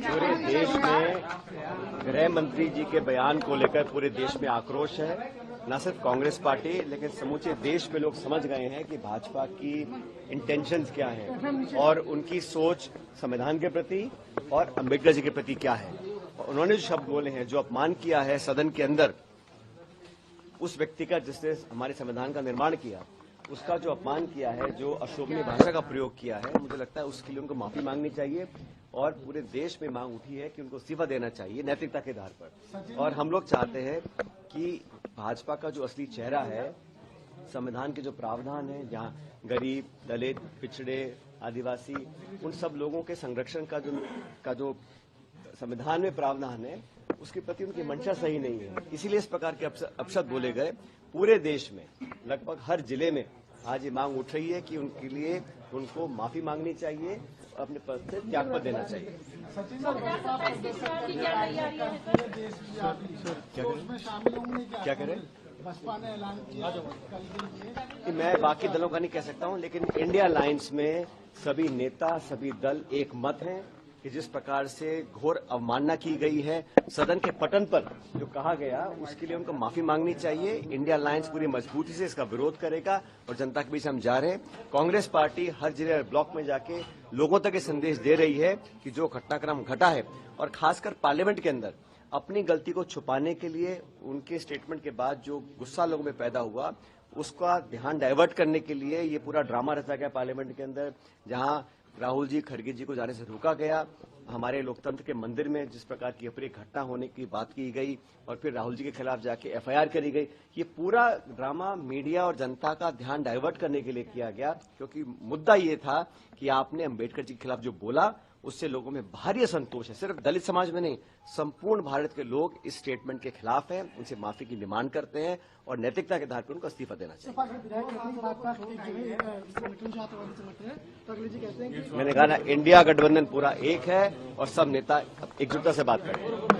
पूरे देश में गृह मंत्री जी के बयान को लेकर पूरे देश में आक्रोश है। न सिर्फ कांग्रेस पार्टी लेकिन समूचे देश में लोग समझ गए हैं कि भाजपा की इंटेंशंस क्या है और उनकी सोच संविधान के प्रति और अम्बेडकर जी के प्रति क्या है। उन्होंने जो शब्द बोले हैं, जो अपमान किया है सदन के अंदर उस व्यक्ति का जिसने हमारे संविधान का निर्माण किया, उसका जो अपमान किया है, जो अशोभनीय भाषा का प्रयोग किया है, मुझे लगता है उसके लिए उनको माफी मांगनी चाहिए और पूरे देश में मांग उठी है कि उनको इस्तीफा देना चाहिए नैतिकता के आधार पर। और हम लोग चाहते हैं कि भाजपा का जो असली चेहरा है, संविधान के जो प्रावधान है, जहां गरीब, दलित, पिछड़े, आदिवासी, उन सब लोगों के संरक्षण का जो संविधान में प्रावधान है, उसके प्रति उनकी मंशा सही नहीं है। इसीलिए इस प्रकार के अपशब्द बोले गए। पूरे देश में लगभग हर जिले में आज ये मांग उठ रही है कि उनके लिए उनको माफी मांगनी चाहिए और अपने पद से त्यागपत्र देना चाहिए। क्या करें? बसपा ने ऐलान किया कि मैं बाकी दलों का नहीं कह सकता हूं, लेकिन इंडिया अलायंस में सभी नेता, सभी दल एक मत हैं कि जिस प्रकार से घोर अवमानना की गई है सदन के पटन पर जो कहा गया, उसके लिए उनको माफी मांगनी चाहिए। इंडिया अलायंस पूरी मजबूती से इसका विरोध करेगा और जनता के बीच हम जा रहे हैं। कांग्रेस पार्टी हर जिले और ब्लॉक में जाके लोगों तक ये संदेश दे रही है कि जो घटनाक्रम घटा है और खासकर पार्लियामेंट के अंदर अपनी गलती को छुपाने के लिए उनके स्टेटमेंट के बाद जो गुस्सा लोगों में पैदा हुआ, उसका ध्यान डाइवर्ट करने के लिए ये पूरा ड्रामा रचा गया पार्लियामेंट के अंदर, जहां राहुल जी, खड़गे जी को जाने से रोका गया। हमारे लोकतंत्र के मंदिर में जिस प्रकार की अप्रिय घटना होने की बात की गई और फिर राहुल जी के खिलाफ जाके एफआईआर करी गई, ये पूरा ड्रामा मीडिया और जनता का ध्यान डाइवर्ट करने के लिए किया गया, क्योंकि मुद्दा ये था कि आपने अम्बेडकर जी के खिलाफ जो बोला उससे लोगों में भारी असंतोष है। सिर्फ दलित समाज में नहीं, संपूर्ण भारत के लोग इस स्टेटमेंट के खिलाफ हैं, उनसे माफी की डिमांड करते हैं और नैतिकता के आधार पर उनको इस्तीफा देना चाहिए। मैंने कहा ना, इंडिया गठबंधन पूरा एक है और सब नेता एकजुटता से बात करें।